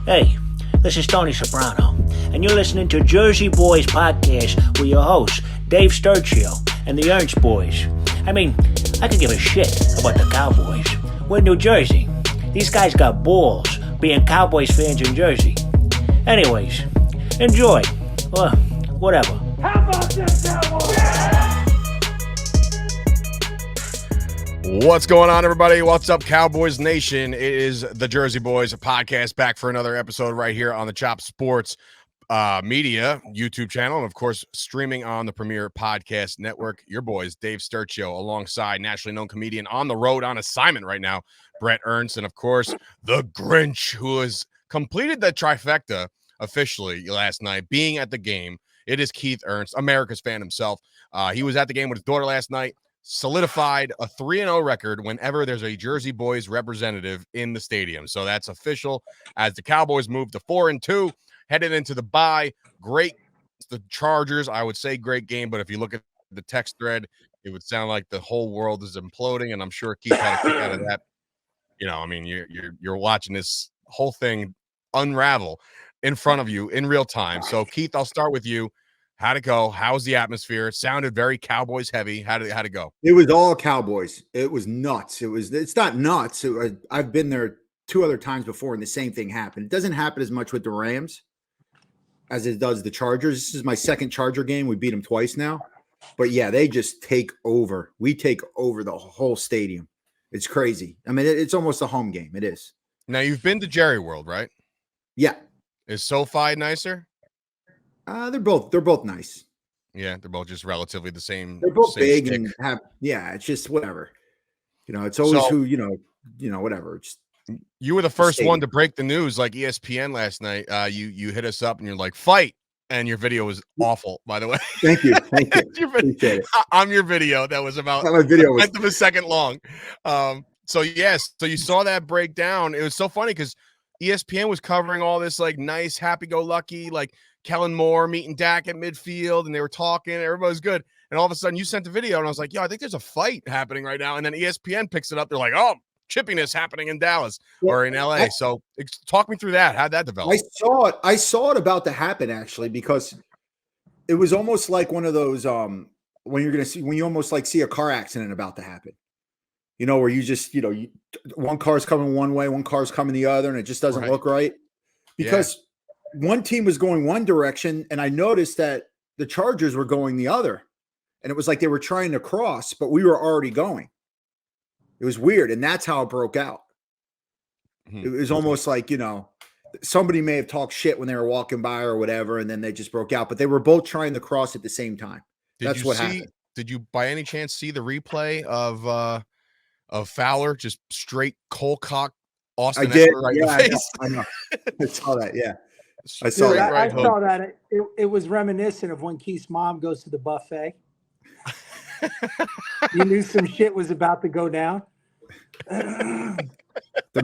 Hey, this is Tony Soprano, and you're listening to Jersey Boyz Podcast with your hosts, Dave Sturchio and the Ernst boys. I mean, I could give a shit about the Cowboys. We're in New Jersey. These guys got balls being Cowboys fans in Jersey. Anyways, enjoy. Or whatever. How about this, Cowboys? What's going on, everybody? What's up, Cowboys Nation? It is the Jersey Boyz Podcast, back for another episode right here on the Chop Sports Media YouTube channel, and of course, streaming on the Premier Podcast Network. Your boys, Dave Sturchio, alongside nationally known comedian on the road on assignment right now, Bret Ernst, and of course, the Grinch, who has completed the trifecta officially last night, being at the game. It is Keith Ernst, America's fan himself. He was at the game with his daughter last night. Solidified a 3-0 record whenever there's a Jersey Boyz representative in the stadium. So that's official as the Cowboys move to 4-2, headed into the bye. Great. The Chargers, I would say great game, but if you look at the text thread, it would sound like the whole world is imploding, and I'm sure Keith had a kick out of that. You know, I mean, you're watching this whole thing unravel in front of you in real time. So Keith, I'll start with you. How'd it go? How's the atmosphere? It sounded very Cowboys heavy. How'd it go? It was all Cowboys. It was nuts. It's not nuts. I've been there 2 other times before and the same thing happened. It doesn't happen as much with the Rams as it does the Chargers. This is my second Charger game. We beat them twice now. But yeah, they just take over. We take over the whole stadium. It's crazy. I mean, it's almost a home game. It is. Now, you've been to Jerry World, right? Yeah. Is SoFi nicer? They're both nice. Yeah, they're both just relatively the same. They're both same big stick. and have it's just whatever. You know, it's always whatever. It's, you were the first one to break the news, like ESPN last night. You hit us up and you're like, fight, and your video was awful, by the way. Thank you. On your video, that was about my video was of a second long. So yes, so you saw that breakdown. It was so funny because ESPN was covering all this like nice, happy-go-lucky, like Kellen Moore meeting Dak at midfield, and they were talking. Everybody was good. And all of a sudden, you sent the video, and I was like, yo, I think there's a fight happening right now. And then ESPN picks it up. They're like, oh, chippiness happening in Dallas or in LA. So talk me through that. How'd that develop? I saw it about to happen, actually, because it was almost like one of those when you almost like see a car accident about to happen. You know, where you just, one car's coming one way, one car's coming the other, and it just doesn't look right. Because one team was going one direction, and I noticed that the Chargers were going the other. And it was like they were trying to cross, but we were already going. It was weird, and that's how it broke out. It was almost like, somebody may have talked shit when they were walking by or whatever, and then they just broke out. But they were both trying to cross at the same time. That's what happened. Did you, by any chance, see the replay of Fowler just straight cold cock Austin Eckler right in the face? I know. I saw that, yeah. I saw that. It was reminiscent of when Keith's mom goes to the buffet. You knew some shit was about to go down. The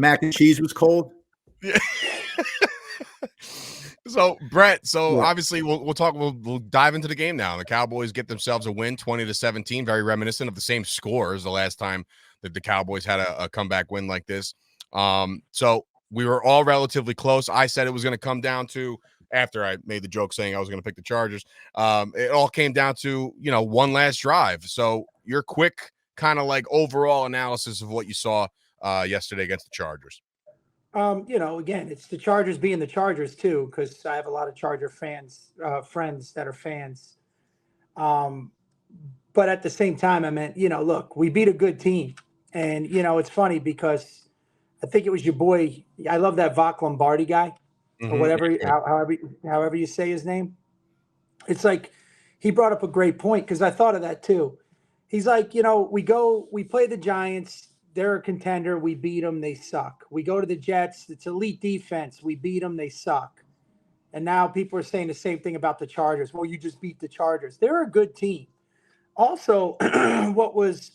mac and cheese was cold. Yeah. So Bret, obviously we'll talk. We'll dive into the game now. The Cowboys get themselves a win, 20-17, very reminiscent of the same score as the last time that the Cowboys had a comeback win like this. So we were all relatively close. I said it was going to come down to, after I made the joke saying I was going to pick the Chargers, it all came down to, one last drive. So your quick kind of like overall analysis of what you saw yesterday against the Chargers. Again, it's the Chargers being the Chargers too, because I have a lot of Charger fans, friends that are fans. But at the same time, I meant, look, we beat a good team. And, it's funny because I think it was your boy. I love that Voc Lombardi guy or whatever, however you say his name. It's like he brought up a great point because I thought of that too. He's like, we play the Giants. They're a contender. We beat them. They suck. We go to the Jets. It's elite defense. We beat them. They suck. And now people are saying the same thing about the Chargers. Well, you just beat the Chargers. They're a good team. Also, what was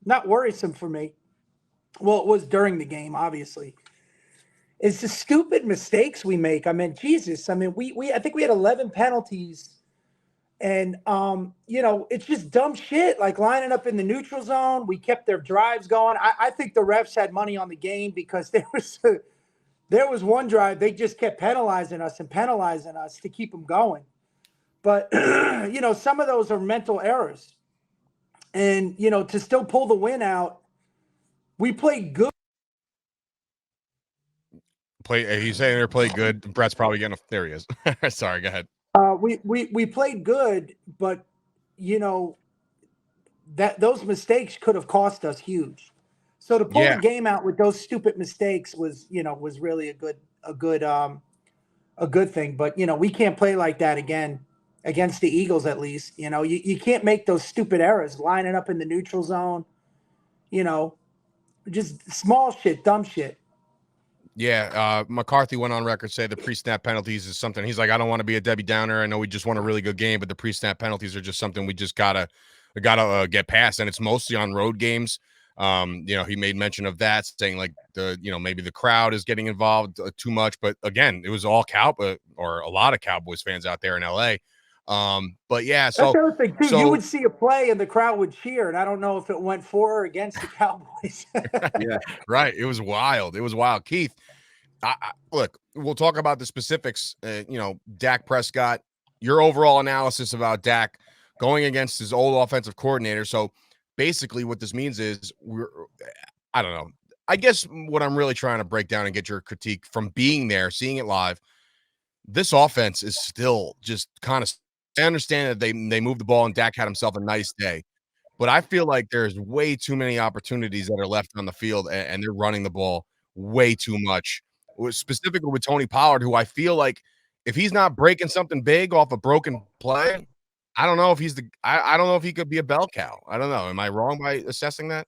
not worrisome for me, well, it was during the game, obviously, is the stupid mistakes we make. I mean, Jesus. I mean, I think we had 11 penalties. And, it's just dumb shit, like lining up in the neutral zone. We kept their drives going. I think the refs had money on the game because there was there was one drive they just kept penalizing us to keep them going. But some of those are mental errors, and to still pull the win out, we played good. He's saying they played good. Brett's probably getting. There he is. Sorry, go ahead. We played good, but that those mistakes could have cost us huge. So to pull the game out with those stupid mistakes was really a good thing. But we can't play like that again against the Eagles. At least you can't make those stupid errors, lining up in the neutral zone. Just small shit, dumb shit. Yeah, McCarthy went on record say the pre-snap penalties is something. He's like, I don't want to be a Debbie Downer. I know we just won a really good game, but the pre-snap penalties are just something we just gotta get past, and it's mostly on road games. He made mention of that, saying like maybe the crowd is getting involved too much, but again, it was all or a lot of Cowboys fans out there in LA. But yeah, so that's the other thing too. You would see a play and the crowd would cheer, and I don't know if it went for or against the Cowboys. Yeah, right. It was wild. Keith, look, we'll talk about the specifics. Dak Prescott, your overall analysis about Dak going against his old offensive coordinator. So basically what this means is I don't know. I guess what I'm really trying to break down and get your critique from being there, seeing it live, this offense is still just kind of, I understand that they moved the ball and Dak had himself a nice day, but I feel like there's way too many opportunities that are left on the field and they're running the ball way too much, specifically with Tony Pollard, who I feel like if he's not breaking something big off a broken play, I don't know if I don't know if he could be a bell cow. I don't know. Am I wrong by assessing that?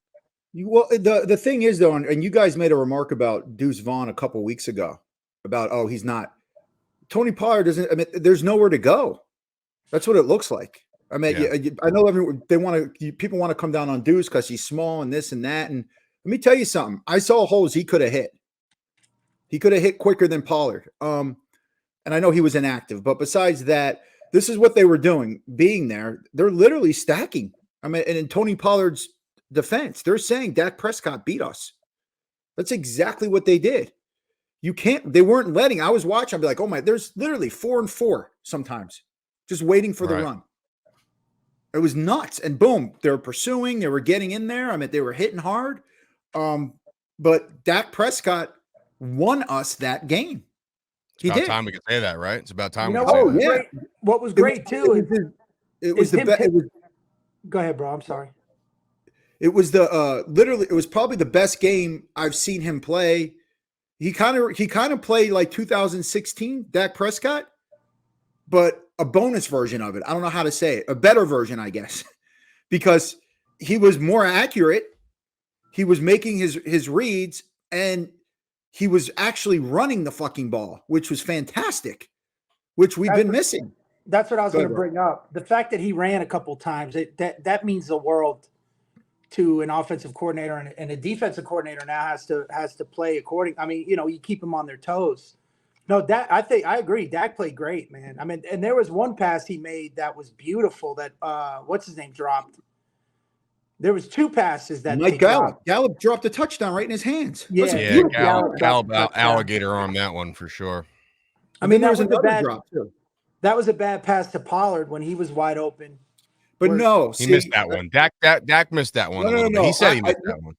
Well, the thing is, though, and you guys made a remark about Deuce Vaughn a couple weeks ago about, he's not. Tony Pollard doesn't. I mean, there's nowhere to go. That's what it looks like. I mean, I know people want to come down on Deuce because he's small and this and that. And let me tell you something. I saw holes he could have hit. He could have hit quicker than Pollard. And I know he was inactive, but besides that, this is what they were doing. Being there, they're literally stacking. I mean, and in Tony Pollard's defense, they're saying Dak Prescott beat us. That's exactly what they did. They weren't letting. I was watching. I'd be like, oh my, there's literally 4 and 4 sometimes, just waiting for the run. It was nuts. And boom, they were pursuing. They were getting in there. I mean, they were hitting hard. But Dak Prescott won us that game. It's about time we can say that, right? It's about time. What was great too it was the best. Go ahead, bro. I'm sorry. It was literally. It was probably the best game I've seen him play. He kind of played like 2016 Dak Prescott, but a bonus version of it. I don't know how to say it. A better version, I guess, because he was more accurate. He was making his reads, and he was actually running the fucking ball, which was fantastic, which we've been missing. That's what I was going to bring up. The fact that he ran a couple times, that means the world to an offensive coordinator, and a defensive coordinator now has to play according. I mean, you keep them on their toes. No, I agree. Dak played great, man. I mean, and there was one pass he made that was beautiful that what's his name dropped. There was 2 passes that Mike Gallup dropped a touchdown right in his hands. Yeah, Gallup alligator arm that one for sure. I mean, there was another drop too. That was a bad pass to Pollard when he was wide open. But he missed that one. Dak missed that one. No. He said he missed that one.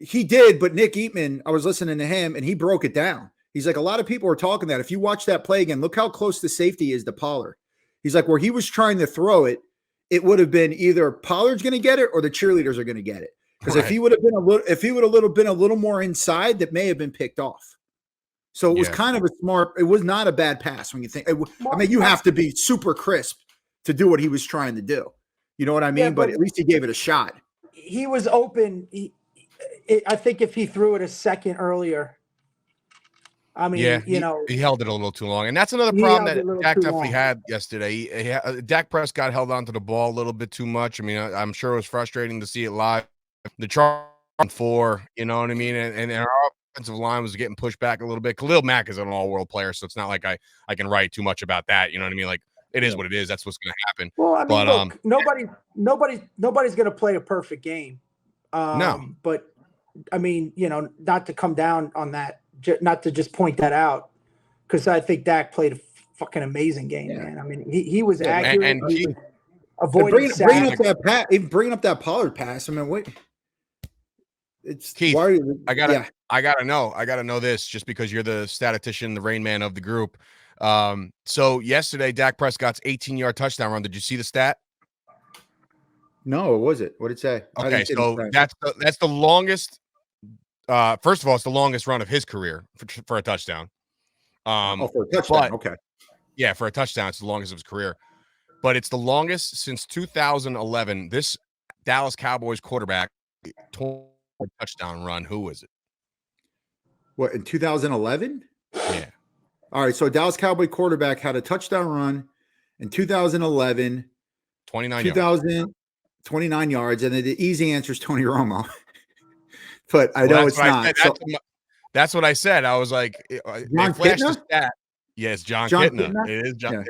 He did, but Nick Eatman, I was listening to him, and he broke it down. He's like, a lot of people are talking that. If you watch that play again, look how close the safety is to Pollard. He's like, where he was trying to throw it, it would have been either Pollard's going to get it or the cheerleaders are going to get it. Because if he would have been a little more inside, that may have been picked off. So it was kind of it was not a bad pass when you think. I mean, you have to be super crisp to do what he was trying to do. You know what I mean? Yeah, but at least he gave it a shot. He was open. I think if he threw it a second earlier, I mean, he held it a little too long. And that's another problem that Dak definitely had yesterday. Dak Prescott held onto the ball a little bit too much. I mean, I'm sure it was frustrating to see it live. The charge on 4, you know what I mean? And our offensive line was getting pushed back a little bit. Khalil Mack is an all-world player, so it's not like I can write too much about that. You know what I mean? Like, it is what it is. That's what's going to happen. Well, I mean, look, nobody's going to play a perfect game. No. But, I mean, not to come down on that not to just point that out, because I think Dak played a fucking amazing game, man. I mean, he was accurate. And he was avoiding bringing up that Pollard pass. I mean, wait. It's Keith. Why I gotta know this just because you're the statistician, the rain man of the group. So yesterday, Dak Prescott's 18-yard touchdown run. Did you see the stat? No, what was it? What did it say? Okay, so that's the longest. First of all, it's the longest run of his career for a touchdown. For a touchdown. Okay. Yeah, for a touchdown, it's the longest of his career. But it's the longest since 2011. This Dallas Cowboys quarterback touchdown run. Who was it? What, in 2011? Yeah. All right. So Dallas Cowboy quarterback had a touchdown run in 2011. 29 yards. And the easy answer is Tony Romo. But I know it's not. That's what I said. I was like, they flashed the stat. Yes, John Kitna. It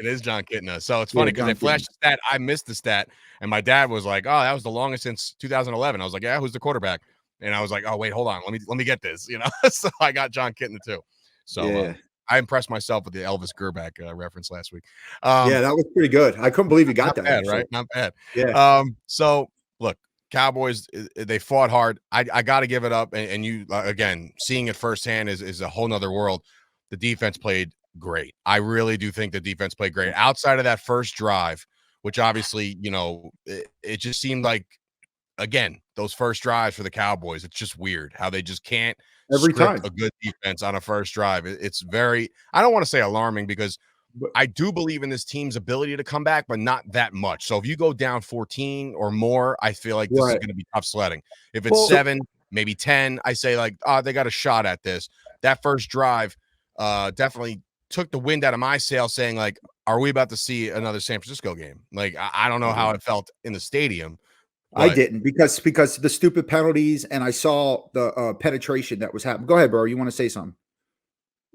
is John Kitna. So it's funny because they flashed the stat. I missed the stat. And my dad was like, oh, that was the longest since 2011. I was like, yeah, who's the quarterback? And I was like, oh, wait, hold on. Let me get this, So I got John Kitna too. So I impressed myself with the Elvis Gerback reference last week. That was pretty good. I couldn't believe you got that. Bad, right? Not bad. Yeah. So look, Cowboys, they fought hard. I got to give it up. And you, again, seeing it firsthand is a whole nother world. The defense played great. I really do think the defense played great. Outside of that first drive, which obviously, it just seemed like, again, those first drives for the Cowboys, it's just weird how they just can't every time a good defense on a first drive. It's very, I don't want to say alarming because I do believe in this team's ability to come back, but not that much. So if you go down 14 or more, I feel like this is going to be tough sledding. If it's 7, maybe 10, I say like, they got a shot at this. That first drive definitely took the wind out of my sail, saying like, are we about to see another San Francisco game? Like, I don't know how it felt in the stadium. I didn't because the stupid penalties, and I saw the penetration that was happening. Go ahead, bro. You want to say something?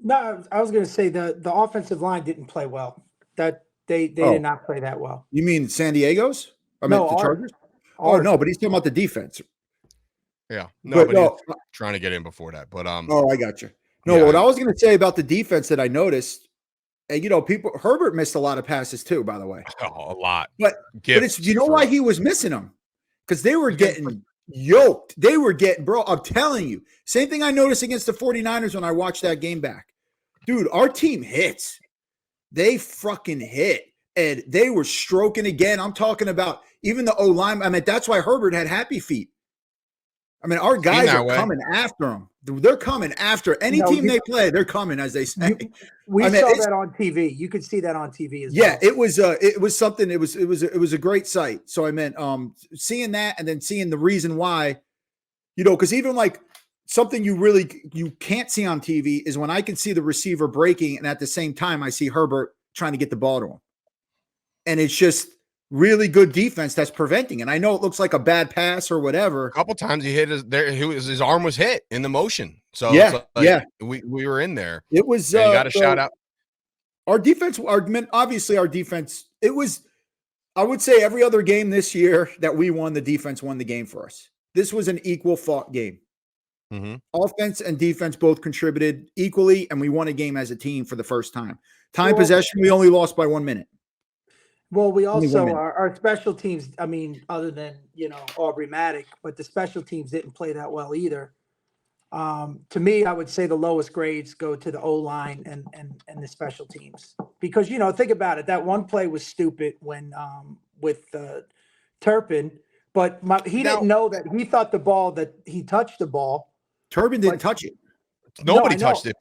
No, I was going to say the offensive line didn't play well. That they did not play that well. You mean San Diego's? I mean the Chargers? No, but he's talking about the defense. Yeah, no, but he's trying to get in before that. But I got you. No, what I was going to say about the defense that I noticed, and Herbert missed a lot of passes too, by the way. A lot. But it's why he was missing them? Because they were getting yoked. They were getting, bro, I'm telling you. Same thing I noticed against the 49ers when I watched that game back. Dude, our team hits. They fucking hit. And they were stroking again. I'm talking about even the O-line. I mean, that's why Herbert had happy feet. I mean, our guys are coming after him. They're coming after any team they play. They're coming, as they say. We saw that on TV. You could see that on TV as well. Yeah, it was something. It was a great sight. So I meant seeing that and then seeing the reason why, because even like something you can't see on TV is when I can see the receiver breaking and at the same time I see Herbert trying to get the ball to him, and it's just really good defense that's preventing. And I know it looks like a bad pass or whatever. A couple times he hit his arm was hit in the motion. So we were in there. It was you got to shout out our defense. Obviously our defense. It was, I would say, every other game this year that we won, the defense won the game for us. This was an equal fought game. Mm-hmm. Offense and defense both contributed equally, and we won a game as a team for the first time. Possession, we only lost by 1 minute. Well, we also our special teams. I mean, other than Aubrey Maddock, but the special teams didn't play that well either. To me, I would say the lowest grades go to the O-line and the special teams because think about it. That one play was stupid when with Turpin, but he didn't know that he thought the ball that he touched the ball. Turpin didn't touch it. Nobody touched it,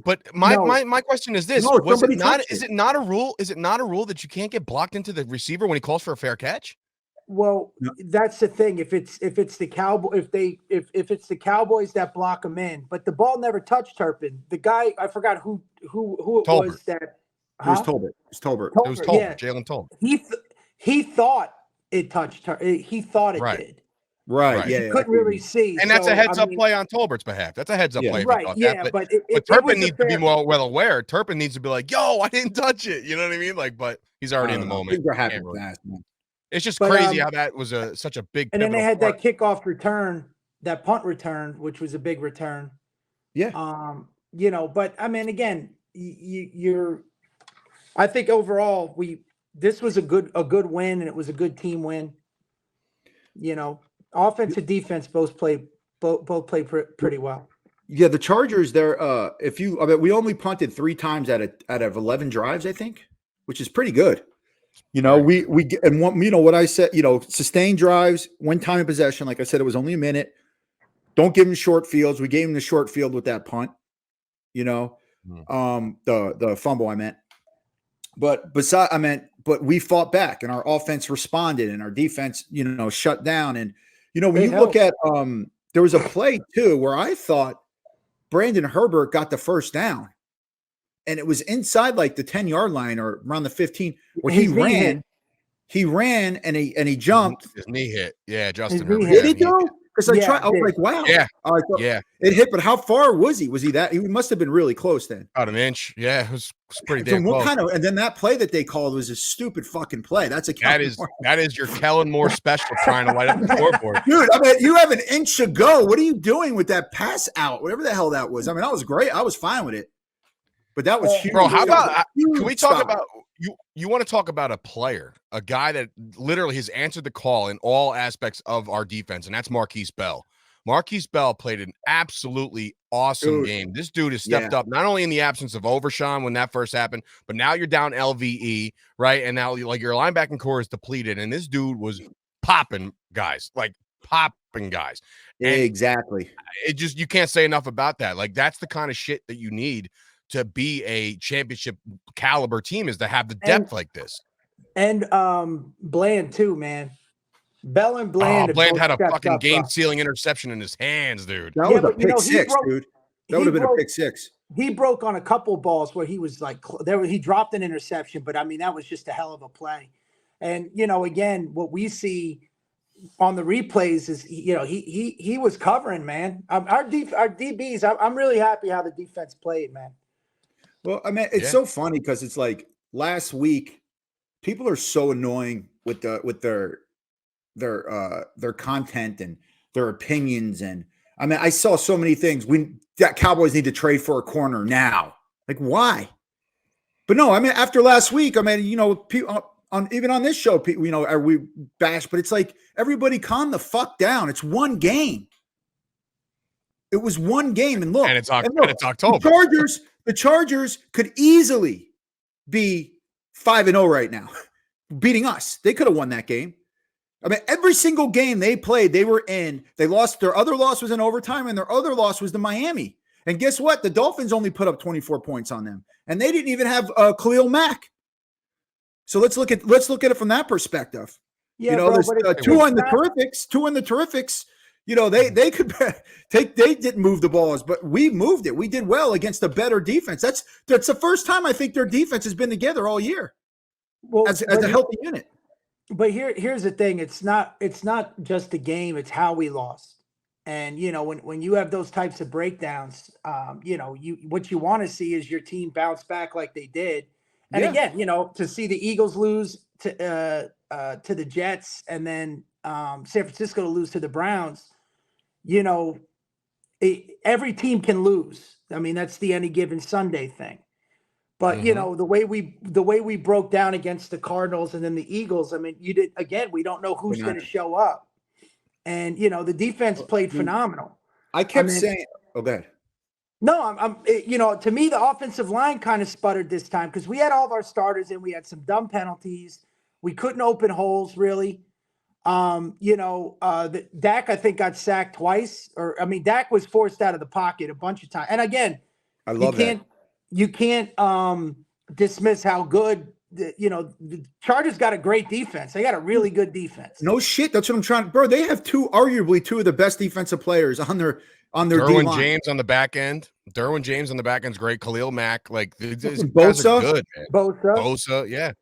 But my question is this: is it not a rule? Is it not a rule that you can't get blocked into the receiver when he calls for a fair catch? Well, that's the thing. If it's the Cowboys, if it's the Cowboys that block him in, but the ball never touched Turpin. The guy, I forgot who it was that. It was Tolbert. It was Tolbert. It was Tolbert. Yeah. Jalen Tolbert. He thought it touched her. He thought it did. Right. Yeah. Couldn't really see. And that's a heads up play on Tolbert's behalf. That's a heads up play. Right. Yeah. But Turpin needs to be well aware. Turpin needs to be like, yo, I didn't touch it. You know what I mean? Like, but he's already in the moment. It's just crazy how that was such a big. And then they had that kickoff return, that punt return, which was a big return. Yeah. but I mean, again, I think overall this was a good win, and it was a good team win. Offense and defense both play pretty well. Yeah, the Chargers, we only punted 3 times out of 11 drives, I think, which is pretty good. We get, and one, what I said, sustained drives, 1 time of possession. Like I said, it was only a minute. Don't give them short fields. We gave them the short field with that punt. The fumble I meant. But we fought back, and our offense responded, and our defense, shut down. And when you look at there was a play too where I thought Brandon Herbert got the first down, and it was inside like the 10-yard line or around the 15, where he ran and he jumped. His knee hit. Yeah, Justin Herbert. Did it though? Because I was like, wow. Yeah. It hit, but how far was he? Was he that? He must have been really close then. About an inch. Yeah, it was pretty damn close. And then that play that they called was a stupid fucking play. That is your Kellen Moore special trying to light up the scoreboard. Dude, you have an inch to go. What are you doing with that pass out? Whatever the hell that was. That was great. I was fine with it. But that was huge. Bro, how about can we talk about you want to talk about a player, a guy that literally has answered the call in all aspects of our defense, and that's Marquise Bell. Marquise Bell played an absolutely awesome game. This dude has stepped up, not only in the absence of Overshawn when that first happened, but now you're down LVE, right? And now your linebacking core is depleted, and this dude was popping guys. And exactly. It just, you can't say enough about that. Like, that's the kind of shit that you need to be a championship caliber team, is to have the depth like this. And Bland too, man. Bell and Bland. Bland had a fucking game-sealing interception in his hands, dude. That was a pick six, dude. That would have been a pick six. He broke on a couple balls where he was like, he dropped an interception, but I mean, that was just a hell of a play. And again, what we see on the replays is, he was covering, man. Our DBs. I'm really happy how the defense played, man. Well, I mean, it's so funny because it's like last week, people are so annoying with their content and their opinions. And I mean, I saw so many things. That Cowboys need to trade for a corner now. Like, why? But no, I mean, after last week, I mean, people even on this show, we bash, but it's like, everybody calm the fuck down. It's one game. It was one game. And look, it's October. The Chargers could easily be 5-0 right now, beating us. They could have won that game. I mean, every single game they played, they were in. They lost. Their other loss was in overtime, and their other loss was to Miami. And guess what? The Dolphins only put up 24 points on them, and they didn't even have Khalil Mack. So let's look at it from that perspective. Yeah, there's 2 on the Terrifics. 2 on the Terrifics. They could they didn't move the balls, but we moved it. We did well against a better defense. That's the first time I think their defense has been together all year. Well, as a healthy unit. But here's the thing. It's not just the game, it's how we lost. And when you have those types of breakdowns, what you want to see is your team bounce back like they did. And again, to see the Eagles lose to the Jets, and then San Francisco to lose to the Browns, every team can lose. I mean, that's the any given Sunday thing. But the way we broke down against the Cardinals and then the Eagles, I mean, we don't know who's going to show up. And the defense played phenomenal. I kept saying, "Oh, go ahead." No, to me, the offensive line kind of sputtered this time because we had all of our starters and we had some dumb penalties. We couldn't open holes really. Dak, I think, got sacked twice. Dak was forced out of the pocket a bunch of times. And again, I love that. You can't dismiss how good the Chargers got a great defense. They got a really good defense. No shit. That's what I'm trying. Bro, they have arguably two of the best defensive players on their Derwin D-line. James on the back end. Derwin James on the back end is great. Khalil Mack, like these guys Bosa, are good, man. Bosa, yeah.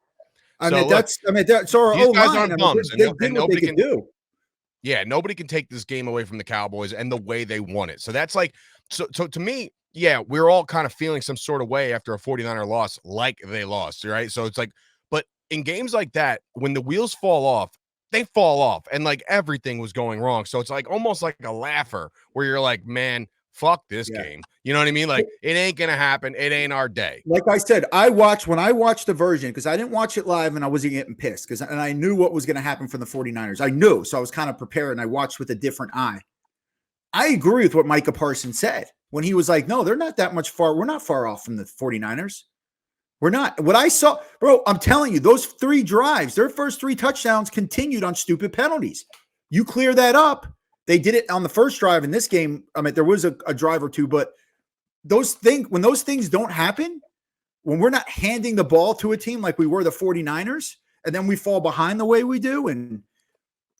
That's our these guys O-line. aren't bums, and nobody can do. Yeah, nobody can take this game away from the Cowboys and the way they won it. So that's like, so to me, yeah, we're all kind of feeling some sort of way after a 49er loss, like they lost, right? So it's like, but in games like that, when the wheels fall off, they fall off, and like everything was going wrong. So it's like almost like a laugher where you're like, man, fuck this game. You know what I mean? Like, it ain't going to happen. It ain't our day. Like I said, when I watched the version, because I didn't watch it live and I wasn't getting pissed and I knew what was going to happen from the 49ers. I knew. So I was kind of prepared and I watched with a different eye. I agree with what Micah Parsons said when he was like, no, they're not that much far. We're not far off from the 49ers. We're not. What I saw, bro, I'm telling you, those 3 drives, their first 3 touchdowns continued on stupid penalties. You clear that up. They did it on the first drive in this game. I mean, there was a drive or 2, but when those things don't happen, when we're not handing the ball to a team like we were the 49ers, and then we fall behind the way we do. And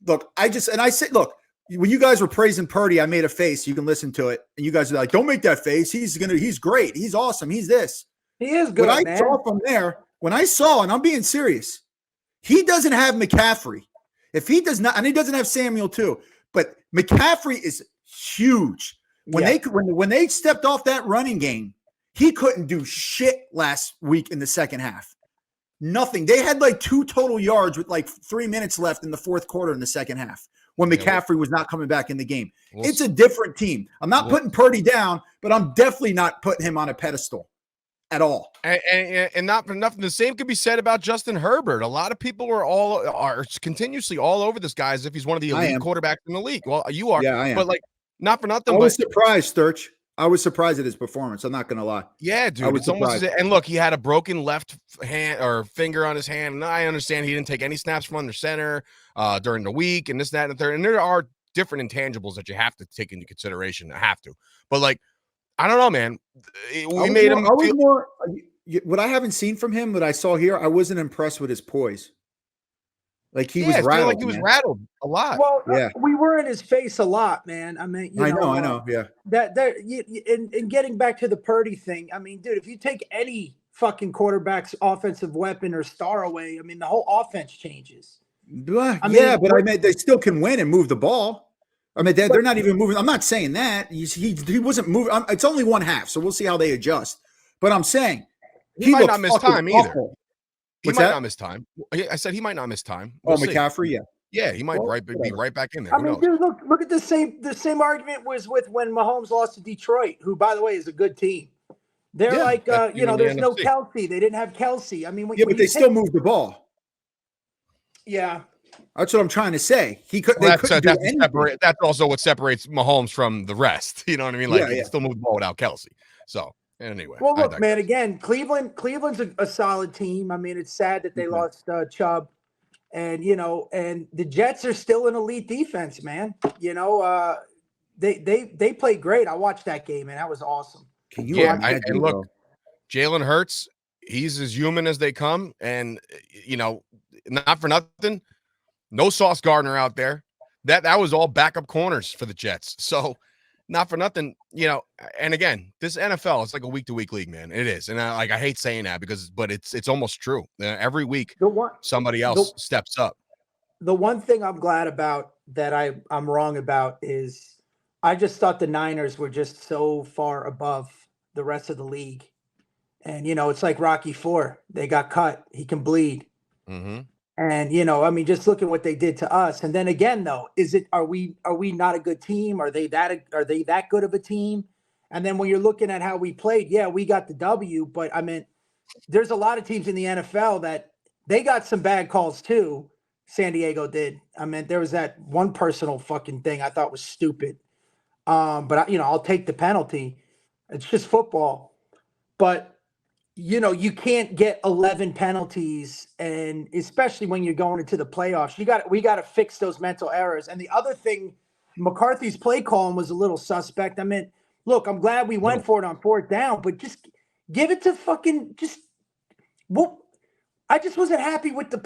look, I said, look, when you guys were praising Purdy, I made a face. You can listen to it. And you guys are like, don't make that face. He's great. He's awesome. He's this. He is good, What I saw from there, and I'm being serious, he doesn't have McCaffrey. If he does not, and he doesn't have Samuel too, but McCaffrey is huge. When they stepped off that running game, he couldn't do shit last week in the second half. Nothing. They had like 2 total yards with like 3 minutes left in the fourth quarter in the second half when McCaffrey was not coming back in the game. It's a different team. I'm not putting Purdy down, but I'm definitely not putting him on a pedestal at all. And not for nothing, the same could be said about Justin Herbert. A lot of people are continuously all over this guy as if he's one of the elite quarterbacks in the league. Well, you are. Yeah, I am. But like, not for nothing. I was surprised, Sturch. I was surprised at his performance. I'm not going to lie. Yeah, dude. It's almost and look, he had a broken left hand or finger on his hand. And I understand he didn't take any snaps from under center during the week and this, that, and the third. And there are different intangibles that you have to take into consideration. I have to. But like, I don't know, man. What I haven't seen from him that I saw here, I wasn't impressed with his poise. Like he was rattled. Like he was rattled a lot. Well, we were in his face a lot, man. I mean, I know. Yeah. And getting back to the Purdy thing, I mean, dude, if you take any fucking quarterback's offensive weapon or star away, I mean, the whole offense changes. But I mean, they still can win and move the ball. I mean, they're not even moving. I'm not saying that he wasn't moving. It's only one half, so we'll see how they adjust. But I'm saying he might not miss time either. He What's might that? not miss time. I said he might not miss time. McCaffrey, yeah, he might be right back in there. I mean, dude, look at the same argument was with when Mahomes lost to Detroit, who, by the way, is a good team. They're there's no Kelsey. They didn't have Kelsey. I mean, but they still moved the ball. Yeah. That's what I'm trying to say. That's also what separates Mahomes from the rest. You know what I mean? Like he still moved the ball without Kelsey. So anyway. Well, look, man. Again, Cleveland's a solid team. I mean, it's sad that they lost Chubb, and and the Jets are still an elite defense, man. They played great. I watched that game, and that was awesome. And look, Jalen Hurts, he's as human as they come, and not for nothing. No Sauce Gardner out there. That was all backup corners for the Jets. So not for nothing, and again, this NFL, it's like a week-to-week league, man. It is. And I hate saying that but it's almost true. Every week somebody else steps up. The one thing I'm glad about that I'm wrong about is I just thought the Niners were just so far above the rest of the league. And, it's like Rocky IV. They got cut. He can bleed. Mm-hmm. And, I mean, just look at what they did to us. And then again, though, are we not a good team? Are they that good of a team? And then when you're looking at how we played, we got the W, but I mean, there's a lot of teams in the NFL that they got some bad calls too. San Diego did. I mean, there was that one personal fucking thing I thought was stupid. But I'll take the penalty. It's just football. But you can't get 11 penalties, and especially when you're going into the playoffs, we got to fix those mental errors. And the other thing, McCarthy's play calling was a little suspect. I mean, look, I'm glad we went for it on 4th down, but just give it to I just wasn't happy with the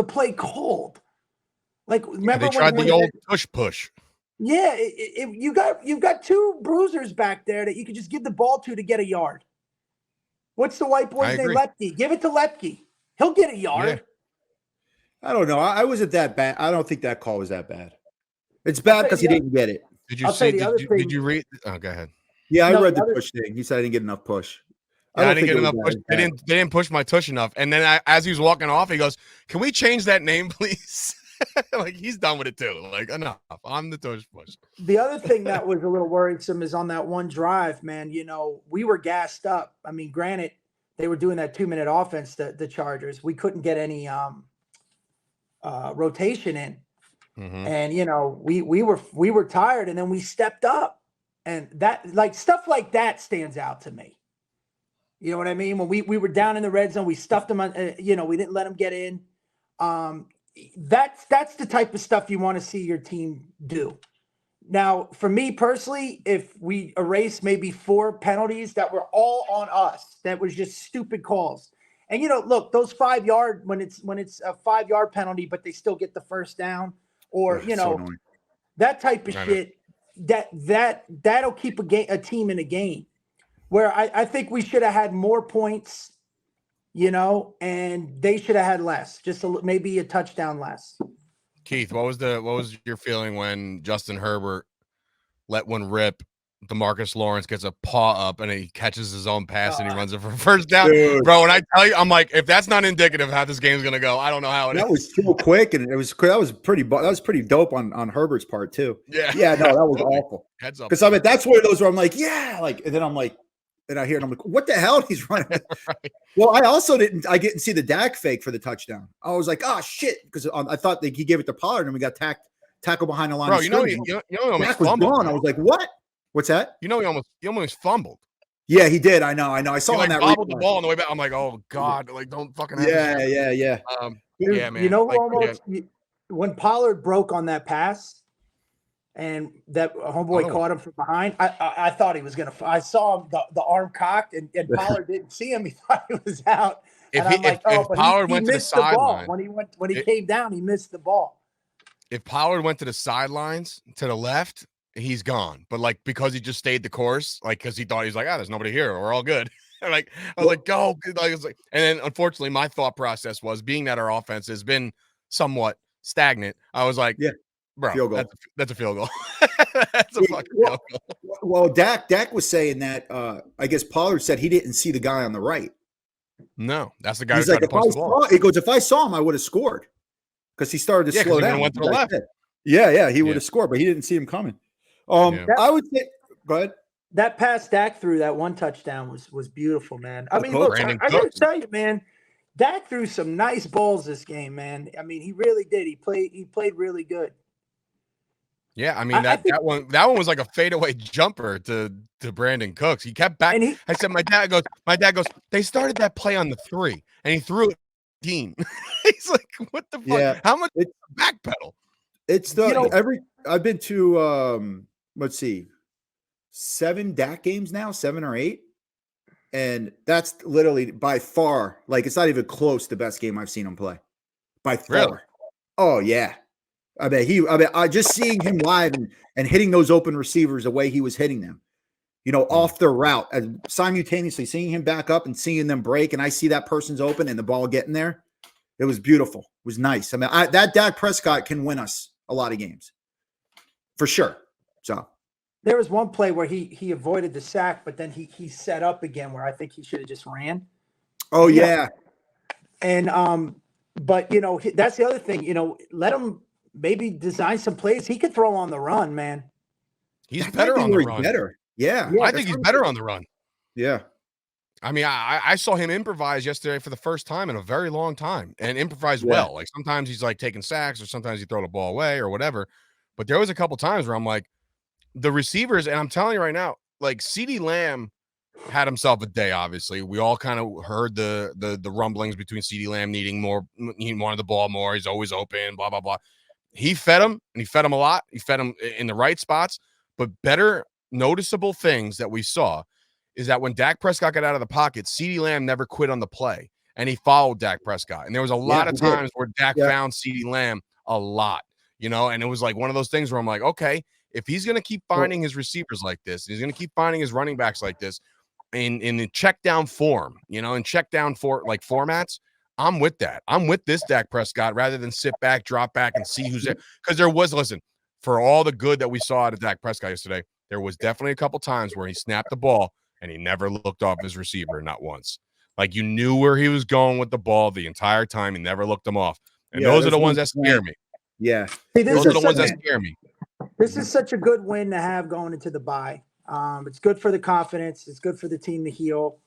play called. Like, remember they tried the old push. Yeah, you've got 2 bruisers back there that you could just give the ball to get a yard. What's the white boy's name? Lepke. Give it to Lepke. He'll get a yard. Yeah. I don't know. I wasn't that bad. I don't think that call was that bad. It's bad because he didn't get it. Did you see? Did you read? Oh, go ahead. Yeah, I read the push thing. He said I didn't get enough push. I didn't get enough push. They didn't push my tush enough. And then as he was walking off, he goes, "Can we change that name, please?" Like he's done with it too. Like enough. I'm the tush push. The other thing that was a little worrisome is on that one drive, man. We were gassed up. I mean, granted, they were doing that 2-minute offense, the Chargers. We couldn't get any rotation in, and we were tired, and then we stepped up, and that like stuff like that stands out to me. You know what I mean? When we were down in the red zone, we stuffed them on. We didn't let them get in. That's the type of stuff you want to see your team do. Now, for me personally, if we erase maybe 4 penalties that were all on us, that was just stupid calls. And look, those 5-yard when it's a 5-yard penalty, but they still get the first down, or so that type of shit. That'll keep a team in a game. Where I think we should have had more points, and they should have had less, just maybe a touchdown less. Keith, what was your feeling when Justin Herbert let one rip? DeMarcus Lawrence gets a paw up and he catches his own pass and he runs it for first down. Dude. Bro, and I tell you, I'm like, if that's not indicative of how this game's gonna go, I don't know how it is. That was too quick, and that was pretty dope on Herbert's part too. Yeah, no, that was awful. Heads up, because I mean that's one of those where I'm like, yeah, like, and then I'm like, and I hear it, I'm like, what the hell? He's running. Right. Well, I didn't see the Dak fake for the touchdown. I was like, oh shit, because I thought that he gave it to Pollard and we got tackled behind the line. Bro, of you know, Dak was gone. I was like, what? What's that? He almost fumbled. Yeah, he did. I know. I saw he on that. Bobbled the ball on the way back. I'm like, oh god, like don't fucking. Have yeah. Yeah, man. Almost when Pollard broke on that pass, and that homeboy caught him from behind. I thought he was gonna. I saw him the arm cocked, and Pollard didn't see him. He thought he was out. If Pollard went to the sideline, when he came down, he missed the ball. If Pollard went to the sidelines to the left, he's gone. But like because he just stayed the course, like because he thought he's like, there's nobody here, we're all good. I was like, go. And then unfortunately, my thought process was, being that our offense has been somewhat stagnant, I was like, yeah, bro, field goal. That's a field goal. That's a fucking field goal. Well, Dak was saying that I guess Pollard said he didn't see the guy on the right. No, that's the guy who tried to punch the ball. He goes, if I saw him, I would have scored, because he started to slow down. He went to the left. Yeah, he would have scored, but he didn't see him coming. I would say, go ahead. That pass Dak threw, that one touchdown was beautiful, man. I mean, look, I gotta tell you, man, Dak threw some nice balls this game, man. I mean, he really did. He played really good. Yeah, I mean that one was like a fadeaway jumper to Brandon Cooks. He kept back. I said, my dad goes, they started that play on the 3 and he threw it 15. He's like, what the fuck? Yeah, how much backpedal? It's I've been to let's see, 7 Dak games now, 7 or 8. And that's literally by far, like, it's not even close to the best game I've seen him play. By far. Really? Oh yeah. I just seeing him live and hitting those open receivers the way he was hitting them, off the route, and simultaneously seeing him back up and seeing them break. And I see that person's open and the ball getting there. It was beautiful. It was nice. I mean, that Dak Prescott can win us a lot of games for sure. So there was one play where he avoided the sack, but then he set up again where I think he should have just ran. Oh yeah. And but that's the other thing, let him maybe design some plays. He could throw on the run, man. He's better on the run. Yeah. I think he's better on the run. Yeah. I mean, I saw him improvise yesterday for the first time in a very long time, and improvise well. Like sometimes he's like taking sacks, or sometimes he throw the ball away or whatever. But there was a couple times where I'm like, the receivers, and I'm telling you right now, like CeeDee Lamb had himself a day. Obviously, we all kind of heard the rumblings between CeeDee Lamb needing more. He wanted the ball more. He's always open. Blah blah blah. He fed him, and he fed him a lot. He fed him in the right spots. But better noticeable things that we saw is that when Dak Prescott got out of the pocket, CeeDee Lamb never quit on the play, and he followed Dak Prescott. And there was a lot of times where Dak found CeeDee Lamb a lot, and it was like one of those things where I'm like, okay, if he's going to keep finding his receivers like this, he's going to keep finding his running backs like this in the check down form, in check down formats, I'm with that. I'm with this Dak Prescott rather than sit back, drop back, and see who's there. Because listen, for all the good that we saw out of Dak Prescott yesterday, there was definitely a couple times where he snapped the ball and he never looked off his receiver, not once. Like, you knew where he was going with the ball the entire time. He never looked him off. And those are the ones that scare me. Yeah. See, Those are the ones that scare me. This is such a good win to have going into the bye. It's good for the confidence. It's good for the team to heal.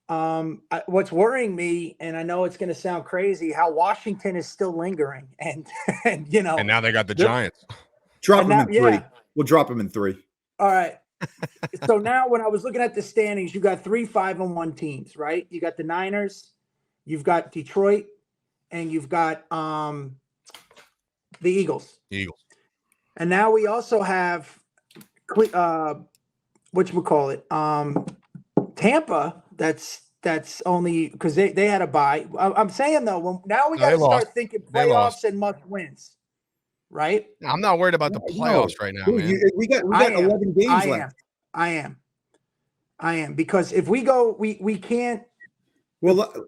What's worrying me, and I know it's going to sound crazy, how Washington is still lingering, and And now they got the Giants. Drop them in 3. Yeah. We'll drop them in 3. All right. So now when I was looking at the standings, you got 3 5-1 teams, right? You got the Niners, you've got Detroit, and you've got the Eagles. And now we also have Tampa. That's only because they had a bye. I'm saying though, now we got to start thinking playoffs and must wins, right? I'm not worried about the playoffs right now, man. We got 11 games left. I am because if we go, we can't. Well,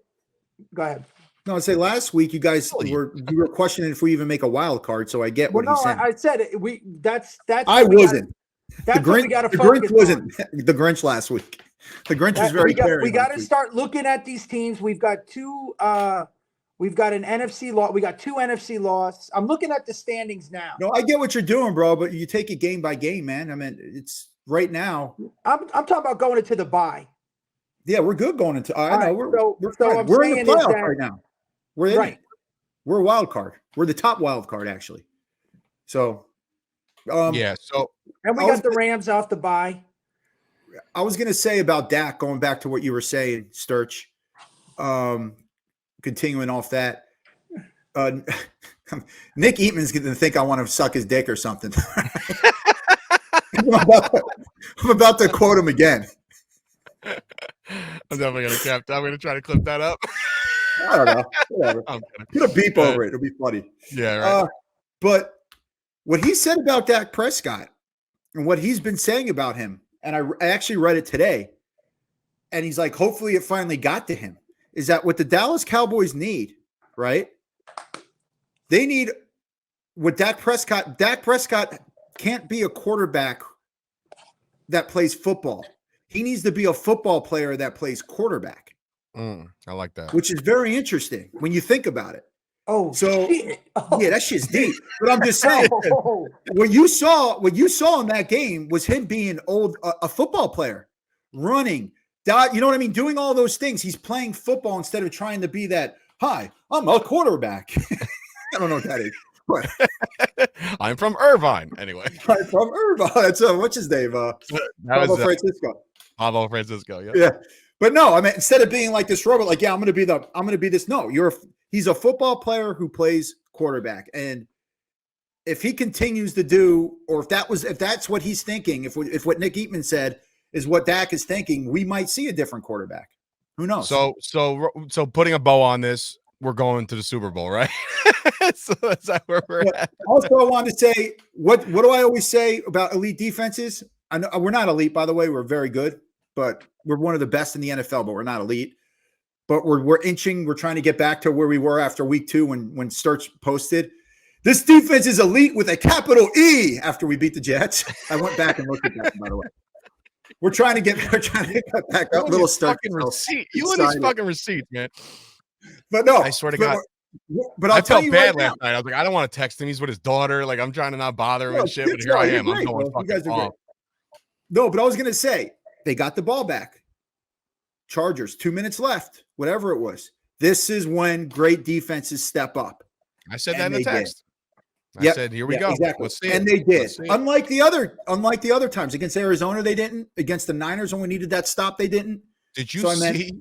go ahead. No, I'd say last week you guys were questioning if we even make a wild card. So I get what he's saying. I said it. That's. I wasn't. That's what we got to focus Grinch wasn't the Grinch last week. The Grinch was very caring. We got to start looking at these teams. We've got we've got an NFC loss. We got 2 NFC loss. I'm looking at the standings now. No, I get what you're doing, bro, but you take it game by game, man. I mean, it's right now. I'm talking about going into the bye. Yeah, we're good going into. I know we're in the playoffs right now. We're in. We're a wild card. We're the top wild card, actually. So, So, and we got the Rams off the bye. I was going to say about Dak, going back to what you were saying, Sturch. Continuing off that, Nick Eatman's going to think I want to suck his dick or something. I'm about to quote him again. I'm definitely going to try to clip that up. I don't know. Whatever. Put a beep over it. It'll be funny. Yeah, right. But what he said about Dak Prescott and what he's been saying about him, and I actually read it today, and he's like, hopefully it finally got to him, is that what the Dallas Cowboys need, right? They need what Dak Prescott can't be a quarterback that plays football. He needs to be a football player that plays quarterback. I like that. Which is very interesting when you think about it. Oh, so shit. Yeah, that shit's deep. But I'm just saying, what you saw in that game was him being a football player, running, you know what I mean, doing all those things. He's playing football instead of trying to be that. Hi, I'm a quarterback. I don't know what that is. But I'm from Irvine, anyway. I'm from Irvine. That's what's his name? Pablo Francisco. Pablo Francisco. Yeah. Yeah. But no, I mean, instead of being like this robot, like, yeah, I'm going to be this. No, he's a football player who plays quarterback. And if he continues to do, or if that's what he's thinking, if what Nick Eatman said is what Dak is thinking, we might see a different quarterback. Who knows? So putting a bow on this, we're going to the Super Bowl, right? So that's where we're at. Also, I wanted to say, what do I always say about elite defenses? I know we're not elite, by the way. We're very good. But we're one of the best in the NFL, but we're not elite. But we're inching. We're trying to get back to where we were after week 2 when Sturch posted. This defense is elite with a capital E after we beat the Jets. I went back and looked at that, by the way. We're trying to get back up. Little Sturch. You and these fucking receipts, man. But no. I swear to God. But I felt bad last night. I was like, I don't want to text him. He's with his daughter. Like, I'm trying to not bother him and shit. But here I am. I'm going fucking off. No, but I was going to say, they got the ball back. Chargers, 2 minutes left, whatever it was. This is when great defenses step up. I said that in the text. I said, here we go. Exactly. Let's see and they did. Unlike the other times. Against Arizona, they didn't. Against the Niners, when we needed that stop, they didn't. Did you see?